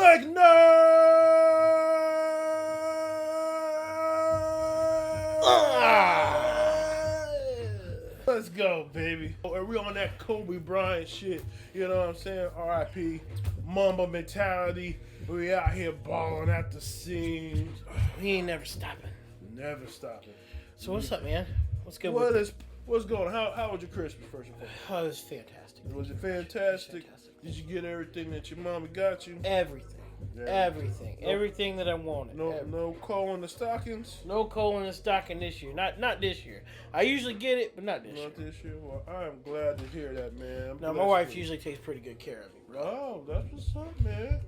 Make noise! Let's go, baby. And we on that Kobe Bryant shit. You know what I'm saying? R.I.P. Mamba mentality. We out here balling at the seams. We ain't never stopping. Never stopping. So what's up, man? What's good? What's going on? How was your Christmas, first and foremost? Oh, it was fantastic. Was it fantastic? Did you get everything that your mama got you? Everything. Everything that I wanted. No coal in the stockings? No coal in the stocking this year. Not this year. I usually get it, but not this year. Not this year? Well, I am glad to hear that, man. No, my wife usually takes pretty good care of me, bro. Oh, that's what's up, man.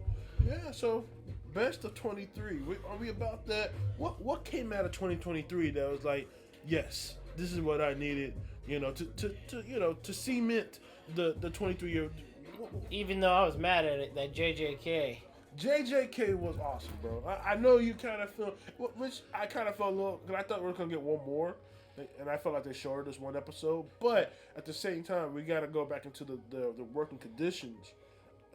Yeah, so best of 23. Are we about that? What came out of 2023 that was like, yes, this is what I needed, to cement the 23 year. Even though I was mad at it, that JJK was awesome, bro. I know you kind of feel, which I kind of felt a little, because I thought we were going to get one more, and I felt like they shorted this one episode. But at the same time, we got to go back into the working conditions.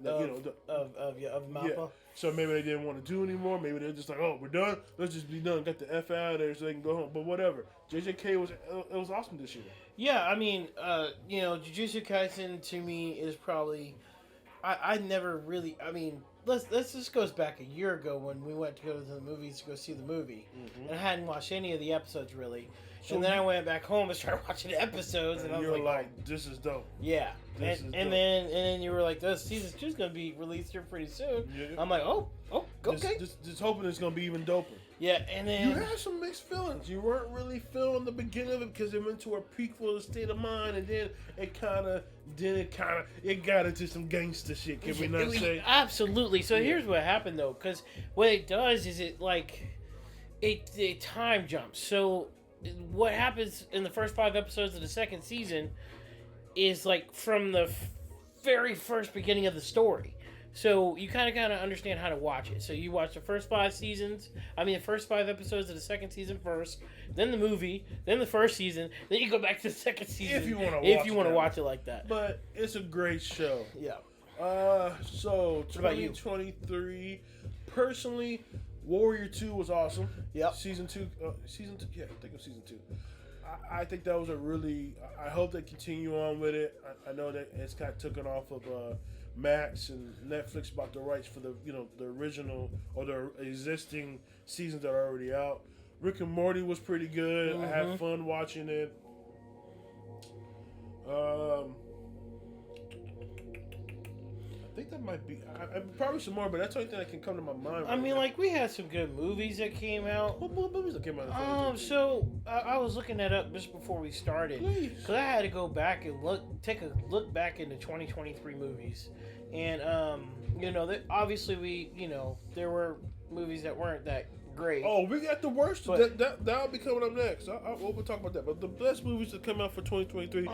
Of Mappa. Yeah. So maybe they didn't want to do anymore. Maybe they're just like, oh, we're done. Let's just be done. Get the F out of there so they can go home. But whatever. JJK was awesome this year. Yeah, I mean, Jujutsu Kaisen to me is probably, I never really, I mean, let's this goes back a year ago when we went to go to the movies to go see the movie, and I hadn't watched any of the episodes really. And then I went back home and started watching the episodes, and I was like, "This is dope." Yeah, and then you were like, "This season 2 is gonna be released here pretty soon." Yeah. I'm like, "Oh, okay." Just hoping it's gonna be even doper. Yeah, and then you had some mixed feelings. You weren't really feeling the beginning of it because it went to a prequel state of mind, and then it got into some gangster shit. Can we not say? Absolutely. So here's what happened though, because what it does is it time jumps. So what happens in the first 5 episodes of the second season is like from the very first beginning of the story. So you kind of understand how to watch it. So you watch the first 5 episodes of the second season first, then the movie, then the first season, then you go back to the second season. If you want to watch it like that. But it's a great show. Yeah. So 2023, personally, Warrior 2 was awesome. Yep. Season 2. Yeah, I think it was season 2. I think that was I hope they continue on with it. I know that it's kind of taken off of Max and Netflix bought the rights for the original or the existing seasons that are already out. Rick and Morty was pretty good. Mm-hmm. I had fun watching it. I think that might be probably some more, but that's the only thing that can come to my mind. I mean, like, we had some good movies that came out. What movies that came out? So I was looking that up just before we started, because I had to go back and take a look back into 2023 movies, and obviously there were movies that weren't that great. Oh, we got the worst. That'll be coming up next. We'll talk about that. But the best movies that come out for 2023, in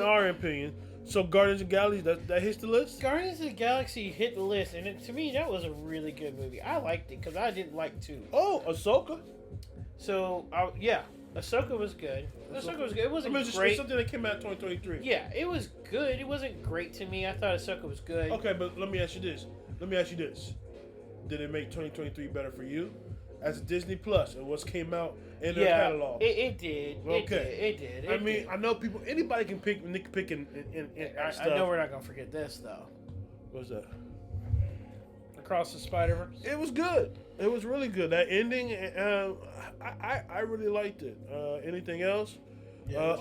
our opinion. So Guardians of the Galaxy, that hits the list? Guardians of the Galaxy hit the list, and to me, that was a really good movie. I liked it, because I didn't like 2. Oh, Ahsoka? So, Ahsoka was good. Ahsoka was good. It wasn't great. It's something that came out in 2023. Yeah, it was good. It wasn't great to me. I thought Ahsoka was good. Okay, but let me ask you this. Did it make 2023 better for you? As a Disney Plus and what's came out in their catalog. It did. Okay. It did. I mean, I know anybody can pick and stuff. I know we're not going to forget this, though. What's that? Across the Spider-Verse. It was good. It was really good. That ending, I really liked it. Anything else? Yeah,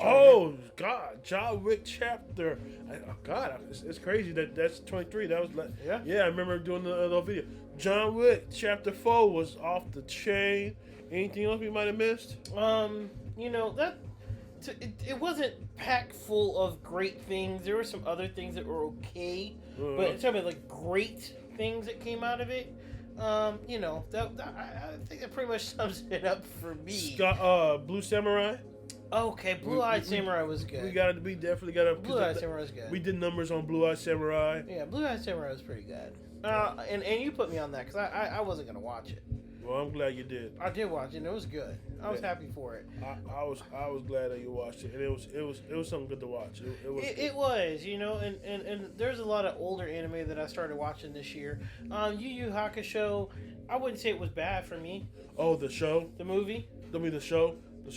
God, John Wick chapter. It's crazy that's 23. That was I remember doing the video. John Wick chapter 4 was off the chain. Anything else we might have missed? It wasn't packed full of great things. There were some other things that were okay, but in terms of like great things that came out of it, I think that pretty much sums it up for me. Blue Samurai. Okay, Blue Eyed Samurai was good. We definitely got to. Blue Eyed Samurai was good. We did numbers on Blue Eyed Samurai. Yeah, Blue Eyed Samurai was pretty good. And you put me on that because I wasn't gonna watch it. Well, I'm glad you did. I did watch it. And it was good. I was happy for it. I was glad that you watched it, and it was something good to watch. It was, you know, and there's a lot of older anime that I started watching this year. Yu Yu Hakusho, I wouldn't say it was bad for me. Oh, the show, The movie, I mean the show, the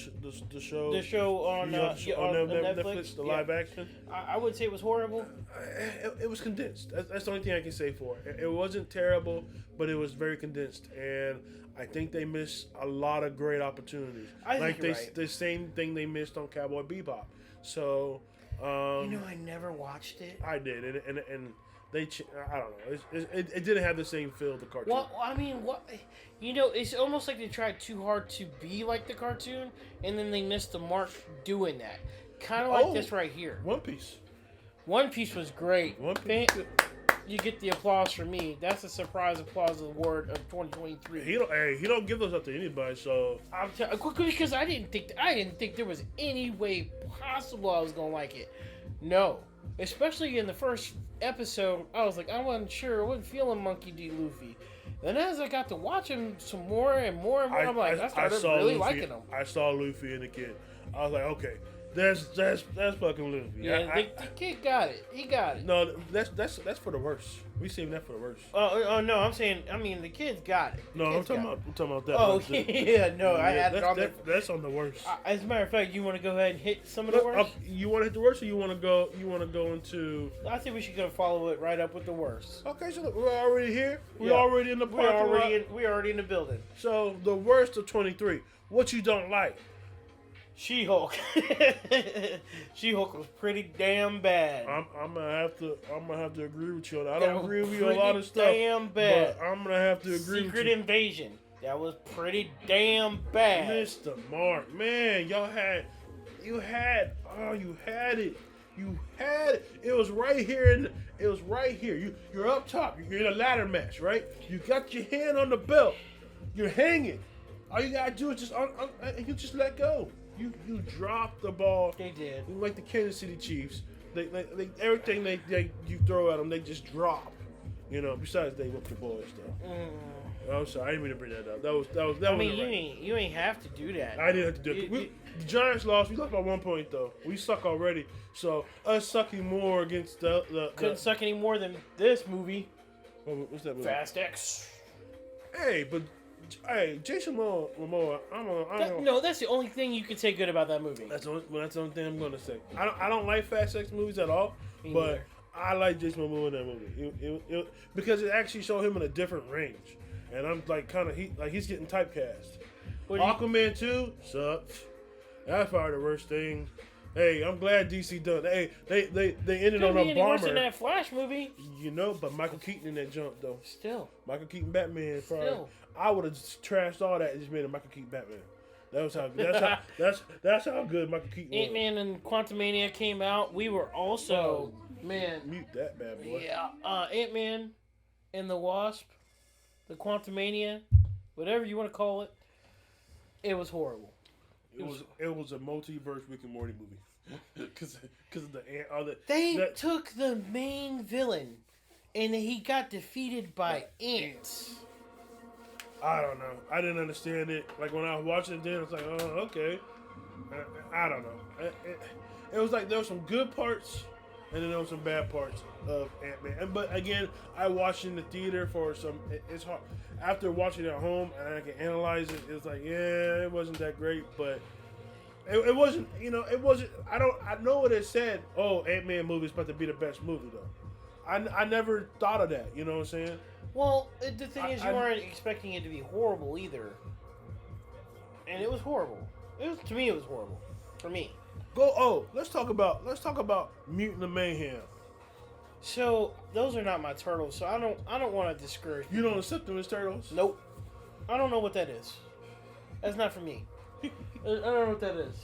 show, the show on Netflix, the live action. I would say it was horrible. It was condensed. That's the only thing I can say for it. It wasn't terrible, but it was very condensed, and I think they missed a lot of great opportunities. The same thing they missed on Cowboy Bebop. So, I never watched it. I did, and they, I don't know, it didn't have the same feel of the cartoon. Well, I mean, it's almost like they tried too hard to be like the cartoon, and then they missed the mark doing that. Kind of like this right here. One Piece. One Piece was great. One Piece. You get the applause from me. That's a surprise applause award of 2023. He don't give those up to anybody. So because I didn't think there was any way possible I was gonna like it. No, especially in the first episode, I was like, I wasn't sure. I wasn't feeling Monkey D. Luffy. Then as I got to watch him some more and more and more, I'm like, I started really liking him. I saw Luffy and the kid. I was like, okay. That's fucking Luffy. Yeah, the kid got it. He got it. No, that's for the worst. We saving that for the worst. Oh no, the kid's got it. I'm talking about that. Oh yeah, no, I had it on there. That's on the worst. As a matter of fact, you want to go ahead and hit some of the worst? You want to hit the worst, or you want to go into? I think we should go follow it right up with the worst. Okay, so we're already here. We're already in the parking lot. We're already in the building. So the worst of 23. What you don't like? She-Hulk. She-Hulk was pretty damn bad. I'm gonna have to agree with you on that. I don't agree with you on a lot of stuff. Damn bad. But I'm gonna have to agree with you. Secret Invasion. That was pretty damn bad. Mr. Mark, man, you had it. You had it. It was right here. It was right here. You're up top. You're in a ladder match, right? You got your hand on the belt. You're hanging. All you gotta do is you just let go. You dropped the ball. They did. Like the Kansas City Chiefs. They everything you throw at them, they just drop. Besides they whoop the boys though. I'm sorry, I didn't mean to bring that up. That was. I mean, you ain't have to do that. I didn't have to do it. The Giants lost. We lost by 1 point though. We suck already. So us sucking more against the couldn't suck any more than this movie. What's that movie? Fast X. Hey, Jason Momoa. No, that's the only thing you can say good about that movie. That's the only thing I'm gonna say. I don't like Fast X movies at all, but I like Jason Momoa in that movie because it actually showed him in a different range, and I'm like he's getting typecast. Aquaman 2 sucks. That's probably the worst thing. Hey, I'm glad DC done. Hey, they ended on a bomber. Worse than that Flash movie. But Michael Keaton in that jump though. Still. Michael Keaton Batman. Still. I would have trashed all that and just made a Michael Keaton Batman. That was how good. That's how good Michael Keaton was. Ant-Man and Quantumania came out. We were also mute that bad boy. Yeah, Ant-Man and the Wasp, the Quantumania, whatever you want to call it. It was horrible. It was a multiverse Rick and Morty movie because of the ant. They took the main villain, and he got defeated by ants. I don't know. I didn't understand it. Like when I was watching it, then I was like, oh, okay. I don't know. It was like there were some good parts, and then there were some bad parts of Ant-Man. But again, I watched in the theater for some. It's hard after watching it at home, and I can analyze it. It's like, yeah, it wasn't that great, but it wasn't. It wasn't. I know what it said. Oh, Ant-Man movie is about to be the best movie though. I never thought of that. You know what I'm saying? Well, the thing is, you weren't expecting it to be horrible either, and it was horrible. To me, it was horrible. For me. Let's talk about Mutant of Mayhem. So those are not my turtles. So I don't want to discourage people. You don't accept them as turtles? Nope. I don't know what that is. That's not for me. I don't know what that is.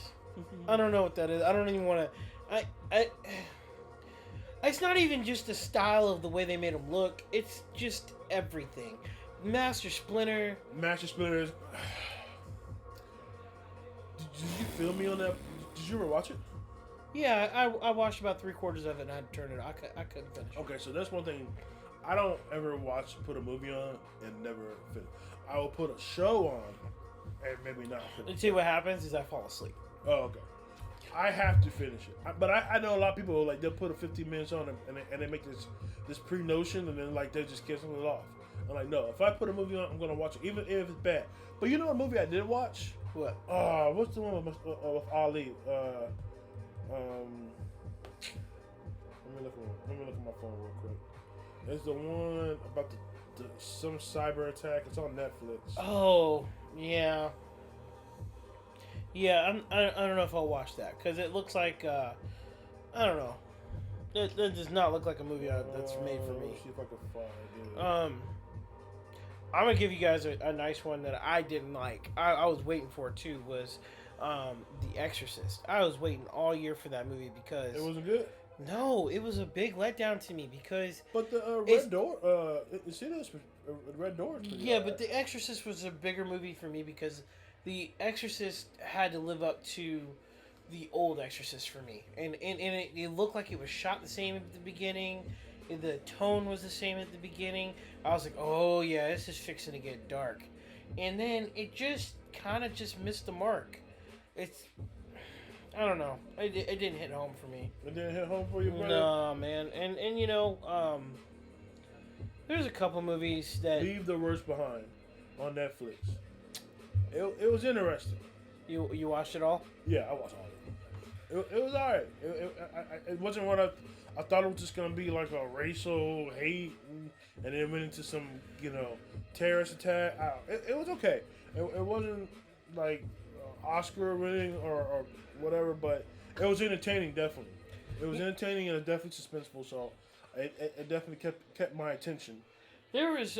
I don't know what that is. I don't even want to. It's not even just the style of the way they made them look. It's just everything. Master Splinter. Did you feel me on that? Did you ever watch it? Yeah, I watched about 3/4 of it and I had to turn it off. I couldn't finish it. Okay, so that's one thing. I don't ever put a movie on and never finish. I will put a show on and maybe not finish. And see what happens is I fall asleep. Oh, okay. I have to finish it, but I know a lot of people like they'll put a 15 minutes on and they make this pre-notion and then like they just cancel it off. I'm like, no, if I put a movie on, I'm gonna watch it, even if it's bad. But you know what movie I did watch? What? What's the one with Ali? Let me look at my phone real quick. It's the one about some cyber attack. It's on Netflix. Oh, yeah. Yeah, I don't know if I'll watch that because it looks like I don't know. It does not look like a movie that's made for me. Let's see if I can find it. I'm gonna give you guys a nice one that I didn't like. I was waiting for it too. Was The Exorcist. I was waiting all year for that movie because It wasn't good. No, it was a big letdown to me because. But the Red Door, Red Door. Yeah, but The Exorcist was a bigger movie for me because The Exorcist had to live up to the old Exorcist for me, and it looked like it was shot the same at the beginning. The tone was the same at the beginning. I was like, oh yeah, this is fixing to get dark, and then it just kind of just missed the mark. I don't know. It didn't hit home for me. It didn't hit home for you, brother? No, man. And you know, there's a couple movies that Leave the Worst Behind on Netflix. It was interesting. You watched it all? Yeah, I watched all of it. It was alright. It wasn't what I thought it was just gonna be like a racial hate and then went into some terrorist attack. It was okay. It wasn't like Oscar winning or whatever, but it was entertaining. Definitely, it was entertaining and definitely suspenseful. So it definitely kept my attention. There was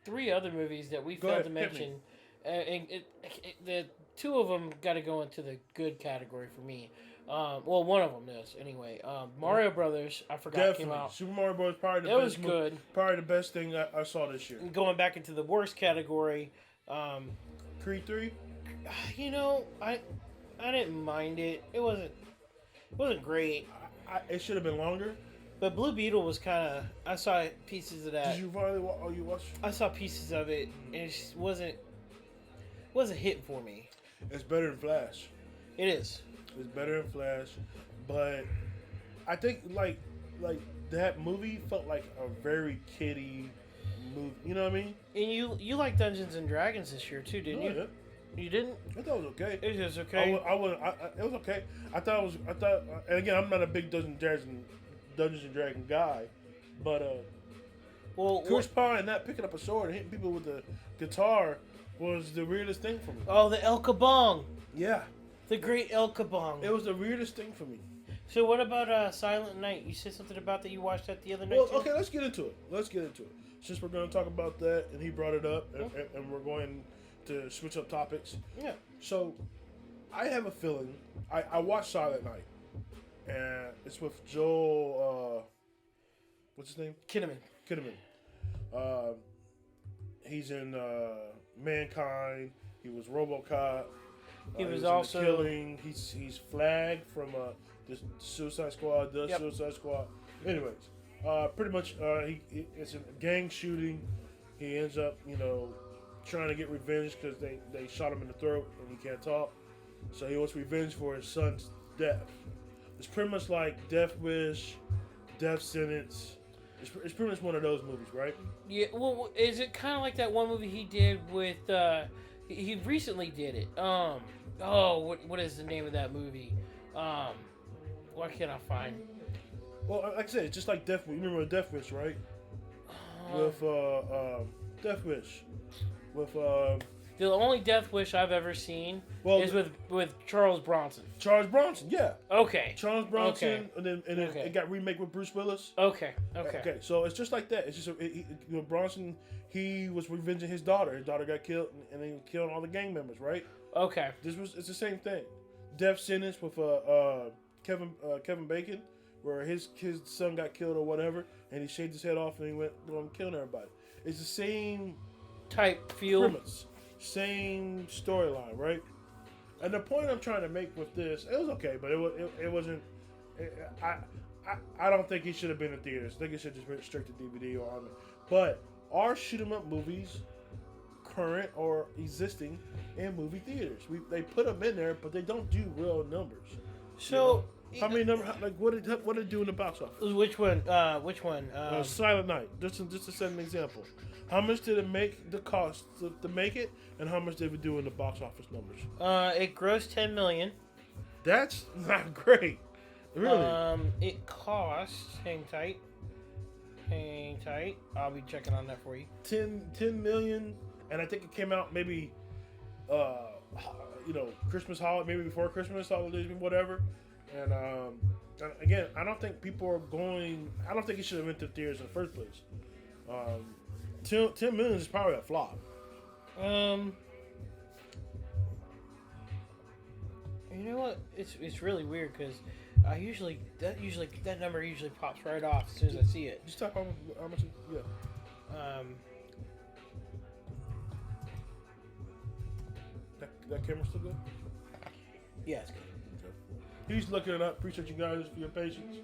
3 other movies that we failed to mention, and the 2 of them got to go into the good category for me. Well, one of them does anyway. Mario Brothers, I forgot Definitely. came out. Super Mario Bros. Probably the That best. was good. Probably the best thing I saw this year. And going back into the worst category, Creed 3. you know, I didn't mind it. It wasn't great. It should have been longer. But Blue Beetle was kind of. I saw pieces of that. Did you finally? You watched? I saw pieces of it, and it just wasn't hitting for me. It's better than Flash. It is. It's better than Flash, but I think like that movie felt like a very kiddie movie. You know what I mean? And you like Dungeons and Dragons this year too, didn't you? Yeah. You didn't? I thought it was okay. It was okay. It was okay. I thought, and again, I'm not a big Dungeons and Dragon guy, but Chris Pine not picking up a sword and hitting people with the guitar was the weirdest thing for me. Oh, the El Kabong. Yeah. The great El Kabong. It was the weirdest thing for me. So what about Silent Night? You said something about that you watched that the other night. Well, too? okay, let's get into it. Since we're going to talk about that, and he brought it up, and we're going to switch up topics. Yeah. So, I have a feeling. I watched Silent Night, and it's with Joel. What's his name? Kinnaman. He's in Mankind. He was RoboCop. He was in also The Killing. He's flagged from the Suicide Squad. Suicide Squad. Anyways, pretty much it's a gang shooting. He ends up trying to get revenge because they shot him in the throat and he can't talk. So he wants revenge for his son's death. It's pretty much like Death Wish, Death Sentence. It's pretty much one of those movies, right? Yeah. Well, is it kind of like that one movie he did with? He recently did it. What is the name of that movie? What can I find? Well, like I said, it's just like Death Wish. You remember Death Wish, right? With Death Wish. With the only Death Wish I've ever seen is with Charles Bronson. Charles Bronson, yeah. Okay. Charles Bronson, and then it got remake with Bruce Willis. Okay. So it's just like that. It's just Bronson. He was revenging his daughter. His daughter got killed, and then killed all the gang members, right? Okay. It's the same thing. Death Sentence with Kevin Bacon, where his son got killed or whatever, and he shaved his head off and he went killing everybody. It's the same type feel, premise, same storyline, right? And the point I'm trying to make with this, it was okay, but it wasn't. I don't think it should have been in theaters. I think it should just been straight to DVD or on. But our shoot 'em up movies current or existing in movie theaters. They put them in there, but they don't do real numbers. So how many numbers? Like what did it do in the box office? which one? Which one? Silent Night. Just to set an example. How much did it make the cost to make it, and how much did it do in the box office numbers? It grossed $10 million. That's not great. Really? It cost. Hang tight. I'll be checking on that for you. 10 million, and I think it came out maybe, Christmas holiday, maybe before Christmas holidays, whatever. And again, I don't think people are going. I don't think it should have went to theaters in the first place. 10 million is probably a flop. You know what? It's really weird because that number usually pops right off as soon as I see it. Just talk how much. Yeah. That camera's still good? Yeah, it's good. Okay. He's looking it up. Appreciate you guys for your patience.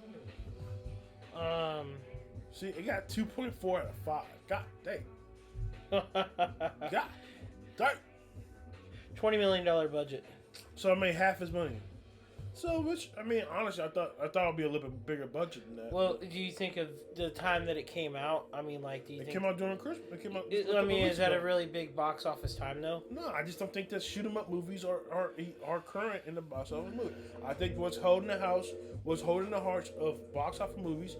See, it got 2.4 out of 5. God dang. God dang. $20 million budget. So I made half his money. So, which I mean, honestly, I thought it'd be a little bit bigger budget than that. Well, do you think of the time that it came out? I mean, like, do you think it came out during Christmas? It came out. Is that a really big box office time though? No, I just don't think that shoot 'em up movies are current in the box office movie. I think what's holding the hearts of box office movies,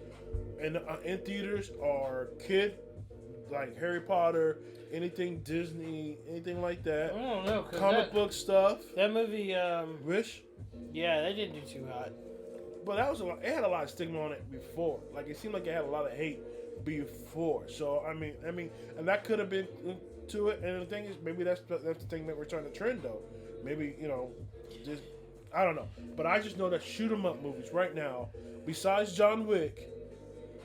and in theaters are kid, like Harry Potter, anything Disney, anything like that. I don't know. Comic book stuff. That movie, Wish. Yeah, that didn't do too hot. But that was it had a lot of stigma on it before. Like it seemed like it had a lot of hate before. So I mean, and that could have been to it. And the thing is, maybe that's the thing that we're trying to trend though. Maybe just I don't know. But I just know that shoot 'em up movies right now, besides John Wick,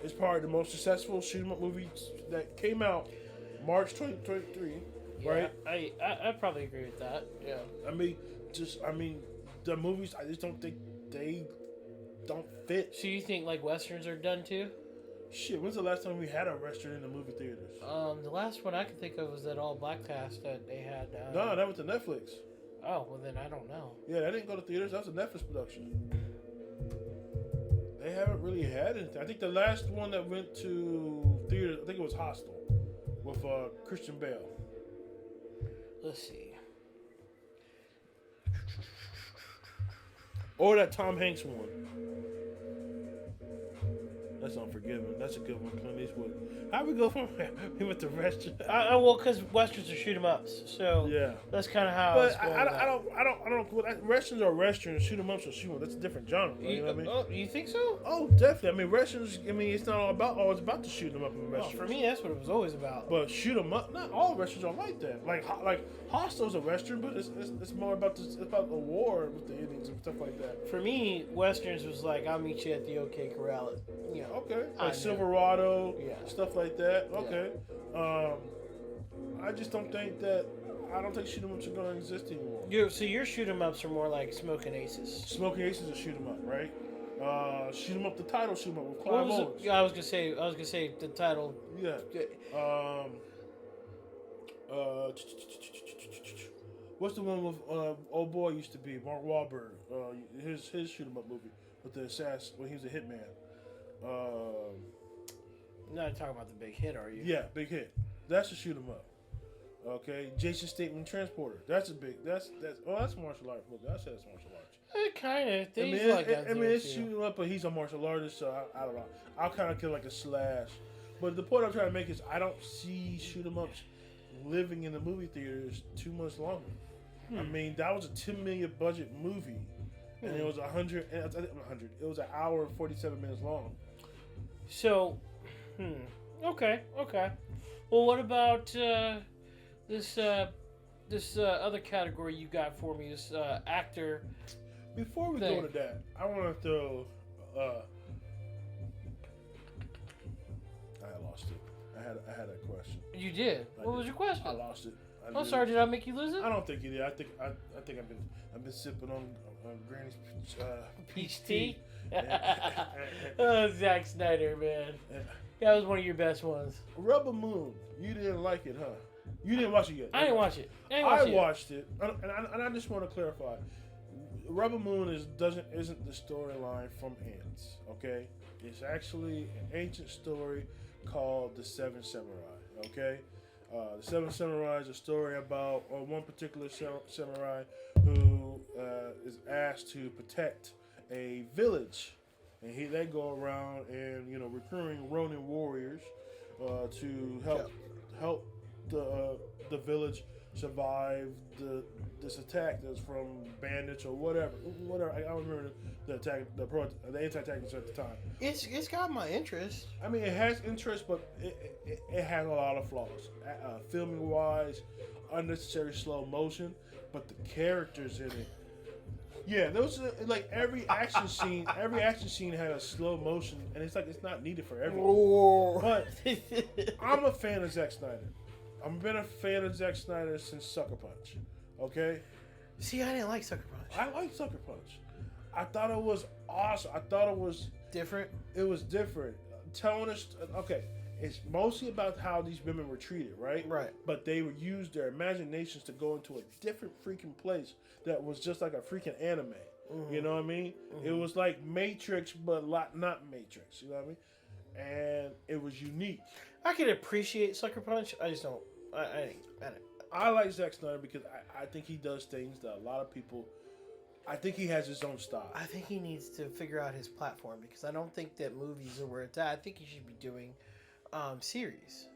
is probably the most successful shoot 'em up movie that came out March 2023. Yeah, right? I probably agree with that. Yeah. The movies, I just don't think they don't fit. So you think like westerns are done too? Shit, when's the last time we had a western in the movie theaters? The last one I can think of was that all black cast that they had. No, that went to Netflix. Oh, well then I don't know. Yeah, that didn't go to theaters. That was a Netflix production. They haven't really had anything. I think the last one that went to theaters, I think it was Hostel with Christian Bale. Let's see. Or that Tom Hanks one. That's Unforgiven. That's a good one, Clint Eastwood. How we go from he went to restaurant? Well, because westerns are shoot 'em ups, so yeah, that's kind of how. But I don't. Westerns are westerns. Shoot 'em ups are shoot 'em. That's a different genre. Right? You know what I mean? Oh, you think so? Oh, definitely. I mean, westerns. I mean, it's not always about the shoot 'em up in westerns. For me, that's what it was always about. But shoot 'em up. Not all westerns are like that. Like Hostel's a western, but it's more about the war with the Indians and stuff like that. For me, westerns was like I'll meet you at the OK Corral. Okay. Like Silverado, stuff like that. Okay. Yeah. I just don't think that. I don't think shoot 'em ups are going to exist anymore. So your shoot 'em ups are more like Smoking Aces. Smoking Aces are shoot 'em up, right? Shoot 'em up. The title shoot 'em up with Clive Owens. I was gonna say the title. Yeah. What's the one with old boy used to be Mark Wahlberg? His shoot 'em up movie with the assassin when he was a hitman. You're not talking about the big hit, are you? Yeah, Big Hit. That's a shoot 'em up. Okay, Jason Statham Transporter. That's martial arts movie. I said it's martial arts. Kind of. It's shoot 'em up, but he's a martial artist, so I don't know. I'll kind of kill like a slash. But the point I'm trying to make is I don't see shoot 'em ups living in the movie theaters too much longer. I mean, that was a $10 million budget movie, and it was 100. It was an hour and 47 minutes long. So, okay. Well, what about this other category you got for me? This actor. Before we go to that, I want to throw. I lost it. I had a question. You did. What was your question? I lost it. I'm sorry. Did I make you lose it? I don't think you did. I think I've been sipping on Granny's peach tea. Oh, Zack Snyder, man. That was one of your best ones. Rebel Moon. You didn't like it, huh? You didn't watch it yet. I didn't watch it. I watched it, and I just want to clarify. Rebel Moon isn't the storyline from Ants. Okay, it's actually an ancient story called The Seven Samurai. Okay, The Seven Samurai is a story about one particular samurai who is asked to protect a village, and they go around and recruiting Ronin warriors to help the village survive this attack that's from bandits or whatever. I don't remember the attack, the anti-attackers at the time. It's got my interest. I mean, it has interest, but it has a lot of flaws. Filming wise, unnecessary slow motion, but the characters in it. Yeah, those are like every action scene. Every action scene had a slow motion, and it's like it's not needed for everyone. But I'm a fan of Zack Snyder. I've been a fan of Zack Snyder since Sucker Punch. Okay. See, I didn't like Sucker Punch. I like Sucker Punch. I thought it was awesome. I thought it was different. It was different. Telling us, okay, it's mostly about how these women were treated, right? Right. But they would use their imaginations to go into a different freaking place that was just like a freaking anime. Mm-hmm. You know what I mean? Mm-hmm. It was like Matrix, but not Matrix. You know what I mean? And it was unique. I can appreciate Sucker Punch. I just don't. I like Zack Snyder because I think he does things that a lot of people. I think he has his own style. I think he needs to figure out his platform because I don't think that movies are where it's at. I think he should be doing series.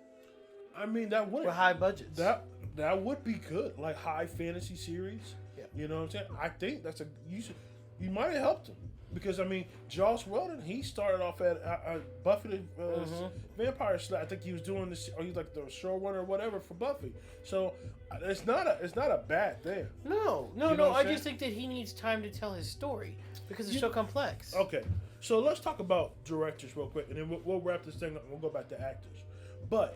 I mean, that would with high budgets. That would be good, like high fantasy series. Yeah. You know what I'm saying? I think that's you might have helped him. Because, I mean, Joss Whedon, he started off at Buffy the Vampire Slayer. I think he was doing this, or he's like the showrunner or whatever for Buffy. So, it's not a bad thing. No. I just think that he needs time to tell his story because it's so complex. Okay. So, let's talk about directors real quick, and then we'll wrap this thing up and we'll go back to actors. But,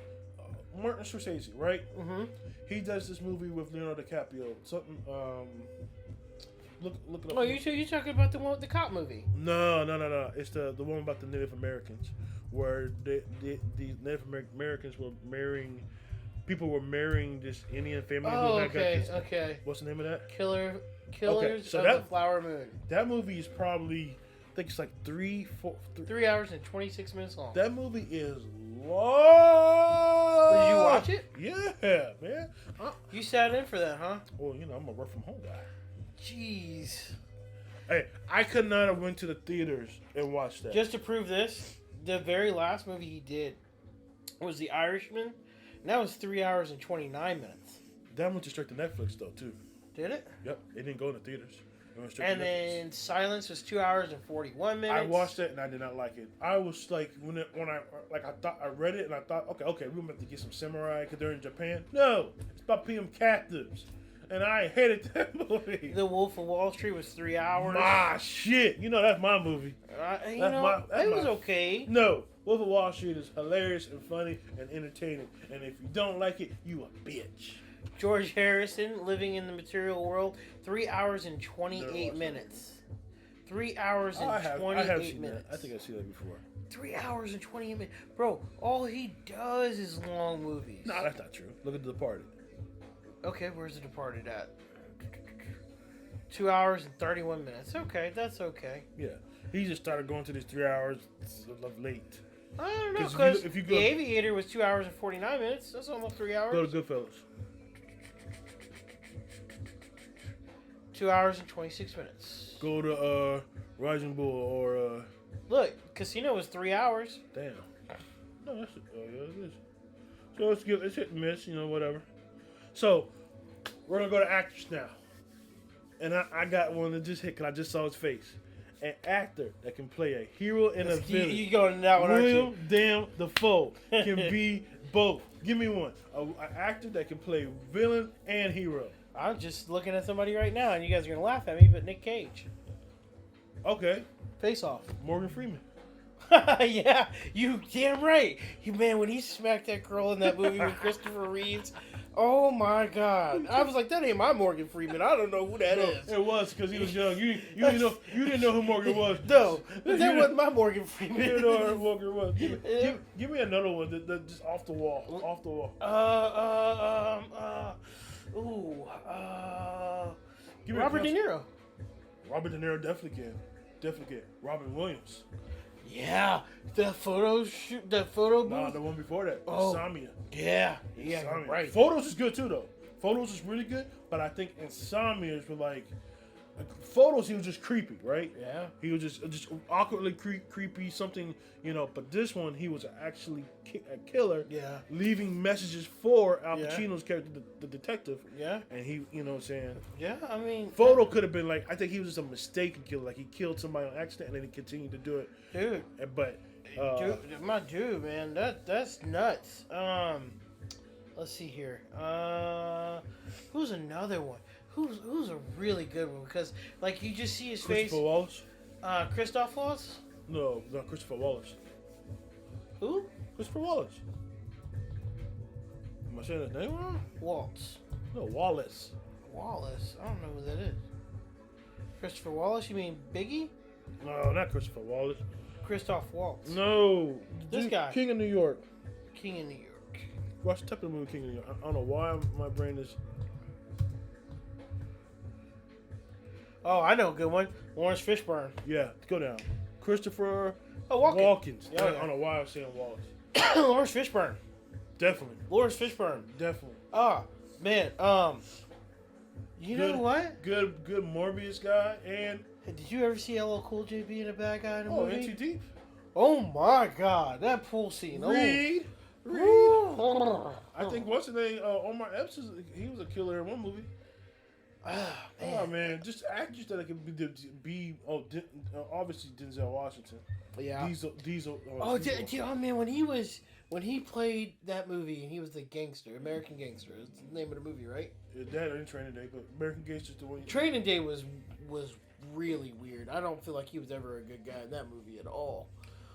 Martin Scorsese, right? Mm-hmm. He does this movie with Leonardo DiCaprio. Something, Look it up. Oh, you talking about the one with the cop movie? No. It's the one about the Native Americans, where the Native Americans were marrying. People were marrying this Indian family. Oh, okay. What's the name of that? Killers so of the Flower Moon. That movie is probably, I think it's like 3 hours and 26 minutes long. That movie is long. Did you watch it? Yeah, man. You sat in for that, huh? Well, I'm a work from home guy. Jeez. Hey, I could not have went to the theaters and watched that. Just to prove this, the very last movie he did was The Irishman, and that was 3 hours and 29 minutes. That went straight to Netflix, though, too. Did it? Yep. It didn't go in the theaters. It went straight and to Netflix. Then Silence was 2 hours and 41 minutes. I watched it, and I did not like it. I was like, when I read it, and I thought, okay, we're about to get some samurai because they're in Japan. No, it's about being captives. And I hated that movie. The Wolf of Wall Street was 3 hours. My shit. That's my movie. It was okay. No. Wolf of Wall Street is hilarious and funny and entertaining. And if you don't like it, you a bitch. George Harrison, Living in the Material World, 3 hours and 28 minutes. 3 hours and 28 minutes. That. I think I've seen that before. 3 hours and 28 minutes. Bro, all he does is long movies. No, that's not true. Look at The Departed. Okay, where's The Departed at? 2 hours and 31 minutes. Okay, that's okay. Yeah. He just started going to these 3 hours of late. I don't know, because The Aviator was 2 hours and 49 minutes. That's almost 3 hours. Go to Goodfellas. 2 hours and 26 minutes. Go to Rising Bull or... Look, Casino was 3 hours. Damn. No, that's... it is. So it's hit and miss, whatever. So, we're going to go to actors now. And I got one that just hit because I just saw his face. An actor that can play a hero and a villain. You going to that one, William aren't you? Damn Dafoe can be both. Give me one. An actor that can play villain and hero. I'm just looking at somebody right now, and you guys are going to laugh at me, but Nick Cage. Okay. Face Off. Morgan Freeman. Yeah, you damn right. Man, when he smacked that girl in that movie with Christopher Reeves, oh my God! I was like, that ain't my Morgan Freeman. I don't know who that is. It was because he was young. You didn't know who Morgan was. No, but that wasn't my Morgan Freeman. You didn't know who Morgan was. Give me another one that just off the wall. Off the wall. Robert De Niro. Robert De Niro definitely can. Definitely can. Robin Williams. Yeah, the photo shoot, the photo booth. Nah, the one before that. Oh. Insomnia. Yeah, Insomnia. you're right. Photos is good too, though. Photos is really good, but I think Insomnia is like Photos. He was just creepy, right? Yeah. He was just awkwardly creepy, something, you know. But this one, he was actually a killer. Yeah. Leaving messages for Al Yeah. Pacino's character, the detective. Yeah. And he, you know what I'm saying? Yeah, I mean, Photo could have been like, I think he was just a mistaken killer. Like he killed somebody on accident and then he continued to do it. dude, But my dude, man, that's nuts. Let's see here. Who's another one? Who's a really good one? Because like you just see his Christopher face. Wallace? Christoph Waltz. No, not Christopher Wallace. Who? Christopher Wallace. Am I saying his name wrong? Waltz. No, Wallace. Wallace. I don't know who that is. Christopher Wallace? You mean Biggie? No, not Christopher Wallace. Christoph Waltz. No. This guy. King of New York. King of New York. Watch the type of movie King of New York. I don't know why my brain is. Oh, I know a good one. Lawrence Fishburne. Yeah, go down. Christopher Oh, Walken. Walken. I don't know why I was saying Wallace. Lawrence Fishburne. Definitely. Lawrence Fishburne. Definitely. Ah, man. You know what? Good Morbius guy and Did you ever see LL Cool J being a bad guy in a movie? NT Deep. Oh my God, that pool scene. Reed. Oh. I think what's his name? Omar Epps. He was a killer in one movie. Ah, Oh man. man, just actors that can be obviously Denzel Washington. Yeah. Diesel. Oh, man, when he played that movie and he was the gangster, American Gangster. It's the name of the movie, right? That ain't Training Day, but American Gangster's the one. Training Day was really weird. I don't feel like he was ever a good guy in that movie at all.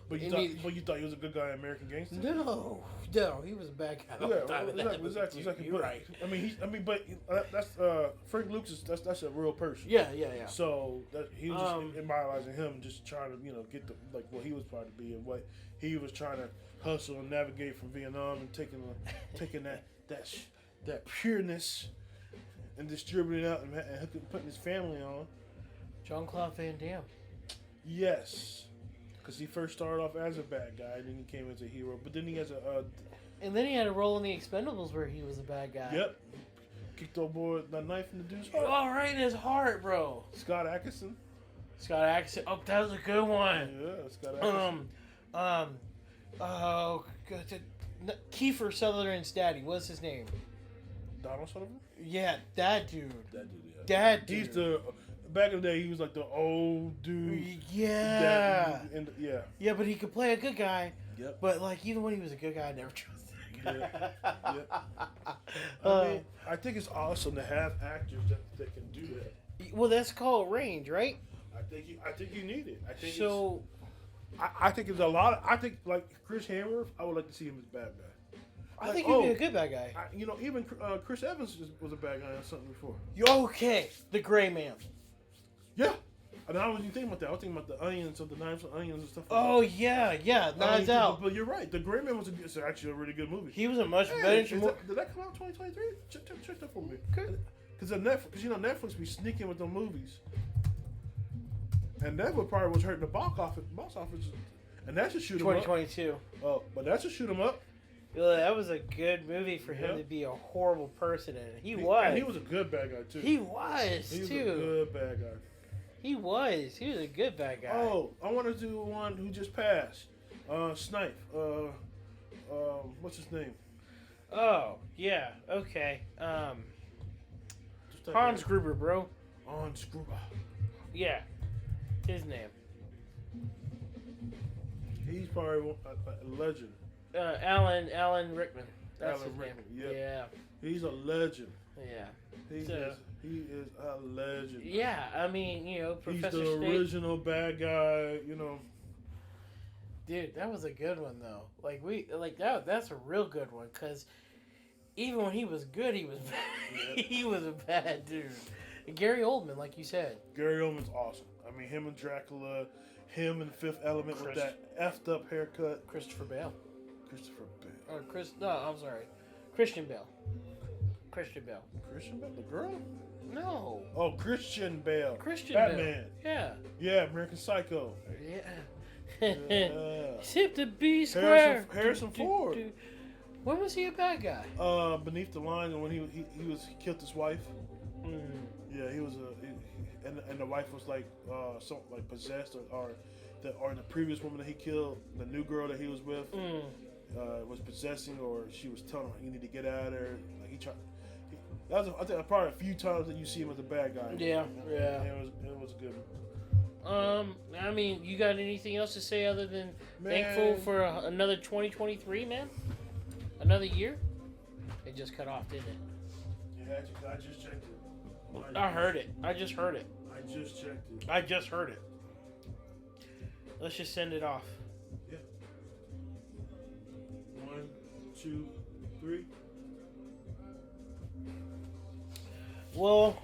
But you thought he was a good guy in American Gangster? No, he was a bad guy. Yeah, exactly. You're But, right. But that's Frank Lucas. That's a real person. Yeah. So that he was just immortalizing him, just trying to get the what he was trying to be and what he was trying to hustle and navigate from Vietnam and taking that pureness and distributing it out and putting his family on. Jean-Claude Van Damme. Yes. Because he first started off as a bad guy, and then he came as a hero. But then he has And then he had a role in The Expendables where he was a bad guy. Yep. Kicked old boy the knife in the dude's heart. Oh, right in his heart, bro. Scott Adkison. Scott Adkison. Oh, that was a good one. Yeah, Scott Adkison. Oh, Kiefer Sutherland's daddy. What's his name? Donald Sutherland? Yeah, that dude. That dude, yeah. That dude. He's back in the day, he was like the old dude. Yeah. Yeah. Yeah, but he could play a good guy. Yep. But, like, even when he was a good guy, I never trusted that guy. Yeah. I think it's awesome to have actors that can do that. Well, that's called range, right? I think you need it. I think there's a lot of. I think like Chris Hemsworth, I would like to see him as a bad guy. I think he'd be a good bad guy. Even Chris Evans was a bad guy on something before. Okay, the Gray Man. Yeah. And I wasn't even thinking about that. I was thinking about the onions or the knives and onions and stuff like Oh, that. yeah. Knives Out. But you're right. The Gray Man it's actually a really good movie. He was a much better. Did that come out in 2023? Check that for me. Because Netflix be sneaking with them movies. And that would probably was hurting the box office. And that should shoot him up. 2022. Oh, but that should shoot him up. Well, that was a good movie for him to be a horrible person in it. He was. And he was a good bad guy, too. He was, He was too. a good bad guy. He was a good bad guy. Oh, I want to do one who just passed. Snipe. What's his name? Oh, yeah. Okay. Hans Gruber, bro. Hans Gruber. Yeah. His name. He's probably a legend. Alan Rickman. That's Alan his Rickman, name. yep. Yeah. He's a legend. Yeah. He is a legend. Yeah, I mean, Professor He's the Snape. original bad guy, Dude, that was a good one though. That's a real good one because even when he was good, he was bad. He was a bad dude. And Gary Oldman, like you said. Gary Oldman's awesome. I mean, him and Dracula, him and Fifth Element with that effed up haircut. Christopher Bale. Christopher Bale. I'm sorry. Christian Bale. Christian Bale. Christian Bale, the girl? No. Oh, Christian Bale. Christian Batman. Bale. Yeah, American Psycho. Yeah. Yeah. Ship to B square. Harrison Ford. When was he a bad guy? Beneath the Line, when he killed his wife. Mm. Yeah, he was and the wife was like possessed or the previous woman that he killed, the new girl that he was with, was possessing, or she was telling him you need to get out of there. Like he tried. That was I think probably a few times that you see him as a bad guy. Yeah. It was a good one. I mean, you got anything else to say other than thankful for another 2023, man? Another year? It just cut off, didn't it? Yeah, I just checked it. I heard it. I just heard it. I just checked it. I just heard it. Let's just send it off. Yeah. 1, 2, 3. Well,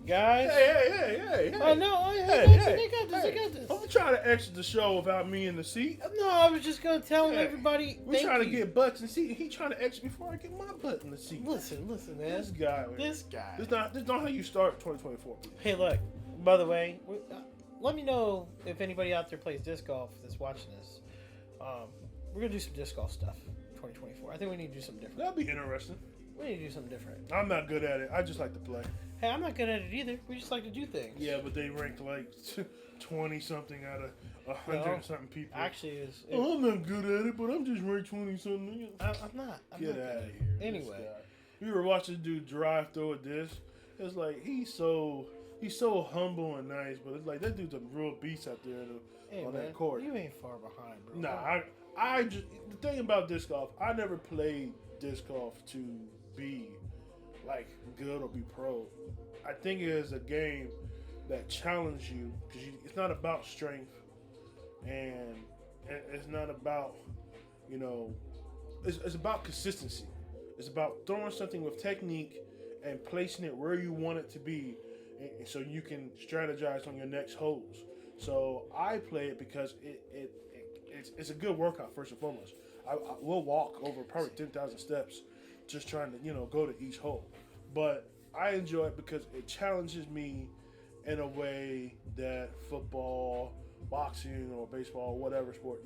guys. Hey. Oh no! Hey. I got this. I'm trying to exit the show without me in the seat. No, I was just gonna tell everybody. We're trying to get butts in the seat. He trying to exit before I get my butt in the seat. Listen, man. This guy. This guy. This not how you start 2024. Hey, look. By the way, let me know if anybody out there plays disc golf that's watching this. We're gonna do some disc golf stuff. 2024. I think we need to do something different. That'd be interesting. We need to do something different. I'm not good at it. I just like to play. Hey, I'm not good at it either. We just like to do things. Yeah, but they ranked like 20 something out of 100 something people. Actually, I'm not good at it, but I'm just ranked 20 something. I'm not. Get out of here. Anyway, we were watching this dude drive through a disc. It's like he's so humble and nice, but it's like that dude's a real beast out there on that court. You ain't far behind, bro. Nah, I just the thing about disc golf, I never played disc golf to be like good or be pro. I think it is a game that challenges you because it's not about strength and it's not about it's about consistency. It's about throwing something with technique and placing it where you want it to be, and so you can strategize on your next holes. So I play it because it's a good workout first and foremost. I will walk over probably 10,000 steps just trying to go to each hole, but I enjoy it because it challenges me in a way that football, boxing, or baseball, or whatever sport,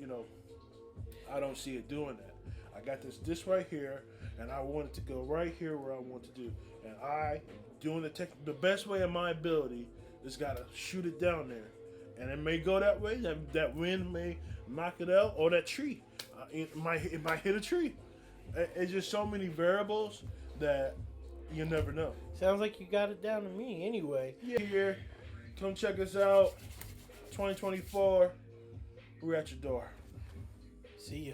I don't see it doing that. I got this right here, and I want it to go right here where I want to do. And I, doing the best way of my ability, just got to shoot it down there. And it may go that way, that wind may knock it out, or that tree. It might hit a tree. It's just so many variables that you never know. Sounds like you got it down to me anyway. Yeah, here. Come check us out. 2024. We're at your door. See ya.